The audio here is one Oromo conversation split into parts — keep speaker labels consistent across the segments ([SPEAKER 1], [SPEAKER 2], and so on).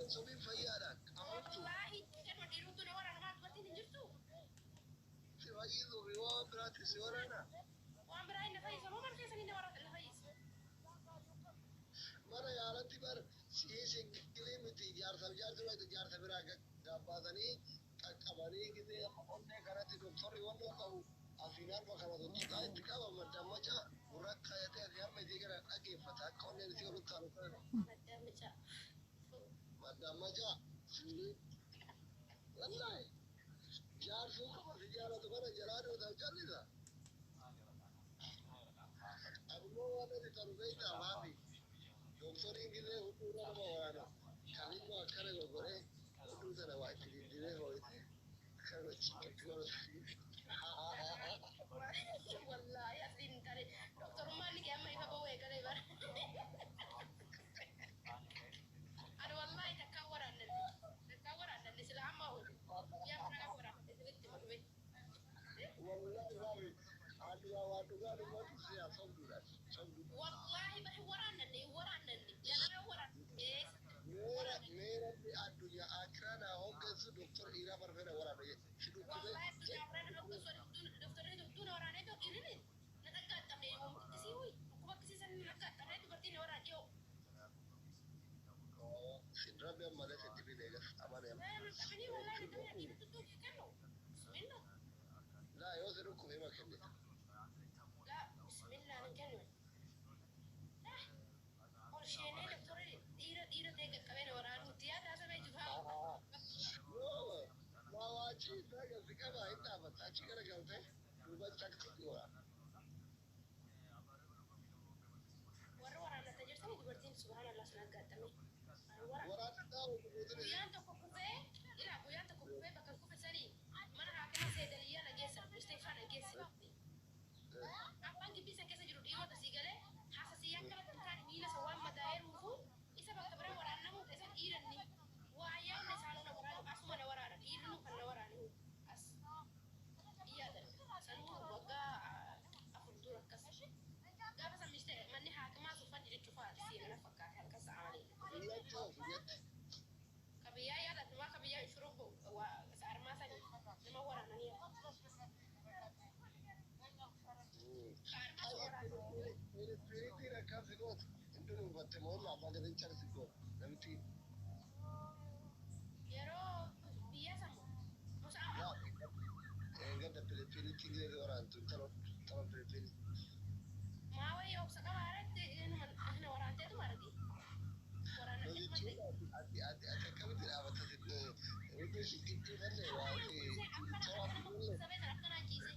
[SPEAKER 1] سوي فيانا أمرتو
[SPEAKER 2] والله كلمة ديروتو نورا أنا ما تبرتين نجرتو
[SPEAKER 1] سواجي ذو بيوان براتي سورانا
[SPEAKER 2] وأمبراي نفايس وما مركز إني نورا نفايس
[SPEAKER 1] مرة يا رتي بر سيسين كلمتي جار سوي جار سبراك جابادني كاباني كده أمني كراتي دكتور يوانو كاو أفينار بكرة دكتور تكابا مدامجا ورك كايتي أديار مديكرا أكيد فتاك كوني نسيو لطارو مدامجا والله جار سوكا ما سيجارة تبارا جرارو دا جالي أبو أنا لتربيت أمامي دكتور إنجليزي هو ما وانا كلمة ما كان يقوله هو ده واحد إنجليزي هو كان يقول
[SPEAKER 2] والله يا سين كاري دكتور مالي كأما يفبوه كذا يبار أنا والله تكور عن الإسلام ما هو يا فرنا كور عن الإسلام
[SPEAKER 1] والله غاوي أنا واتوغا نموت سيا صندوق
[SPEAKER 2] والله بحي ورانا يا أنا ورانا
[SPEAKER 1] ميرا في الدنيا أكرنا هم كسر دكتور إيرا برفنا ورانا شنو كده
[SPEAKER 2] والله الدنيا ورانا هم كسر دكتور ورانا ده إيرين نتقطع تمني يوم تسيوي وكما كسي سن نتقطع تمني تبرتين ورانا يو
[SPEAKER 1] سندرام يوم ماذا تدري ليه أمانة يوم
[SPEAKER 2] أنا والله نتمنى أن يبتدوا كانوا بسم الله
[SPEAKER 1] لا يوزنكم إما كنت
[SPEAKER 2] لا بسم الله نكمل أول شيء نيل دكتور إيرا تيجي كمان ورانا وتيات هذا ما يجوا
[SPEAKER 1] ما واجي ده كذا كذا إنت بس أشي كذا كذا وبس تكتي ورا
[SPEAKER 2] ورانا تجربة تبرتين سبحان الله سنة قدامي
[SPEAKER 1] ورا تداو
[SPEAKER 2] ويان تكوكوفي إلا ويان تكوكوفي بكال كوفي سري من حاكم سيدليا نجيسا مستيفا نجيسا أبان كبيسا كيسا جرو ديما تسيقلي حساسيا كلا تنكان ميلا سوان مدائر وفو إسا بكبرا ورانا مو إسا إيراني وعيان نسالونا ورانا أسمنا ورانا إيرانو كنا ورانا أس إيا ده سنو وقا أفردورا كس قابا سمشتة مني حاكما سوفا جري تشوفا سينا نفكا هالكس عمالي كبيا يا ده ما كبيا يشربوا وسعر ما سني لما ورانا هي
[SPEAKER 1] Tira casi got. Entonces no batemos la vaga de echar ese got. Dame ti.
[SPEAKER 2] Pero biasa mo. Musa
[SPEAKER 1] Ya. Enggak ada pilih-pilih tinggi dari orang tu. Kalau pilih-pilih.
[SPEAKER 2] mawa yo saka barate ina warante tu maradi. Warana
[SPEAKER 1] Jadi
[SPEAKER 2] tikmate.
[SPEAKER 1] ada kami tidak apa tadi. Itu sikit tu kan le. Wah, jawab dulu.
[SPEAKER 2] Sabe nak kana jise.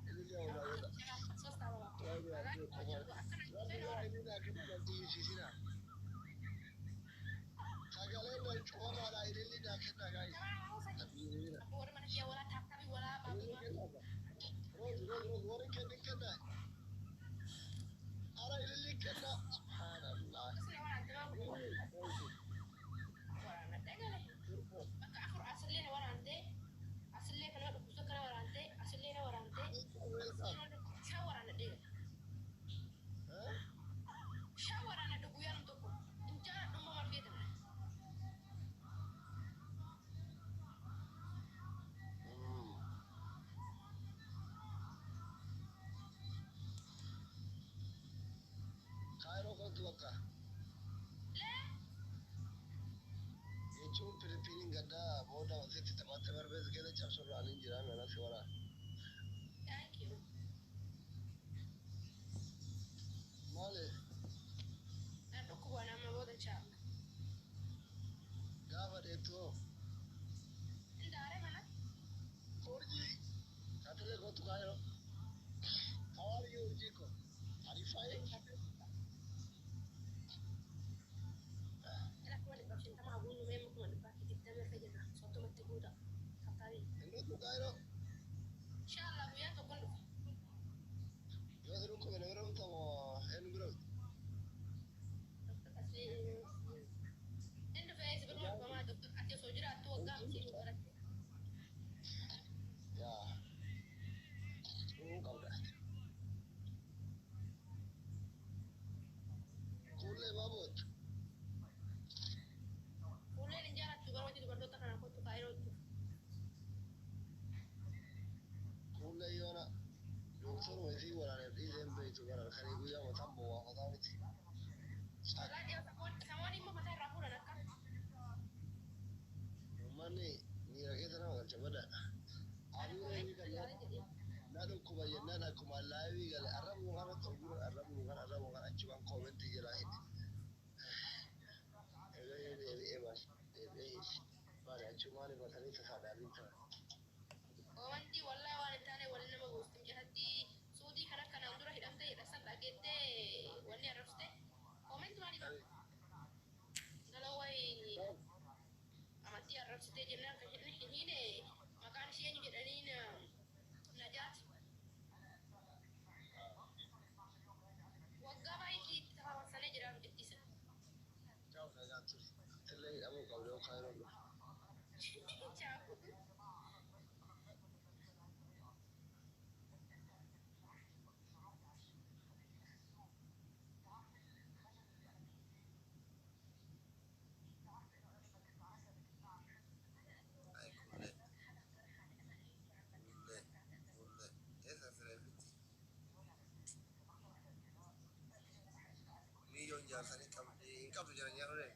[SPEAKER 1] Ini dia orang.
[SPEAKER 2] Sosta baba.
[SPEAKER 1] Ini nak kita nanti sisi nak. Kagak lain cuma ada ini nak kita guys.
[SPEAKER 2] Wala man dia wala taktabi wala babu.
[SPEAKER 1] Roz orang kena kena. Ara ini kena. Subhanallah.
[SPEAKER 2] Warana tegale. Maka akhir asalnya warante. Asalnya kana kusa kana warante. Asalnya warante. Shawarana dega. Shawarana dugu yan dugu. Inja dum ma fieta.
[SPEAKER 1] Cairo kan tuaka. Yechuun Philippines gada booda wasitti taphatte barbees keessa cabsurraan hin jiran ana si wara.
[SPEAKER 2] Thank you.
[SPEAKER 1] Maale
[SPEAKER 2] Na duku wana ma boda cha.
[SPEAKER 1] gaafa dheettoo
[SPEAKER 2] Indare mana?
[SPEAKER 1] urjii taatile gootu Cairo. How are you urjii ko? Are you fine?
[SPEAKER 2] Ela kuma da bashin tama gunu mai mu kuma da baki dikta mai fage na soto mate guda. Katari.
[SPEAKER 1] Induutu Cairo
[SPEAKER 2] Insha Allah bu ya to kullu.
[SPEAKER 1] yoo si dhukkume na biraa mutamoo eenyu biraa?
[SPEAKER 2] Inda fa yasi bin ma ma doktor ate so jira to ga mu ci barate.
[SPEAKER 1] Yaa. Qabda. Kulle forma si walaal dhiiseen beeytu walaal kan guyyaa mataan bu'aa mataa miti.
[SPEAKER 2] Samoon immoo mataa irraa fuudhan akka.
[SPEAKER 1] Uummanni miira keessa nama galcha badaadha. Aduu reebii kan na dhukkuba jennaan akkuma laayivii gale arrabuu kana xurgura arrabuu kan achumaan koomentii jedhaa hidhe. Deebi'ee baas deebi'ee baadha achumaan batanii tasaadhaaliin ta'a.
[SPEAKER 2] Wanti wallaahi waan hin taane waliin nama goostum jedhatti suutii kan akkanaan dura hidhamte jedhasan dhageettee wanni arrabsite koomentii maaliidha? Dalawwai amantii arrabsitee jennaan kan jedhani hin maqaan isheen jedhaniin najaat waggaa baay'ee itti hawaasanii jiraatu jettisa.
[SPEAKER 1] Ciao ragazzi, te lei avevo capito Cairo.
[SPEAKER 2] Ciao.
[SPEAKER 1] Io già sarei in capo di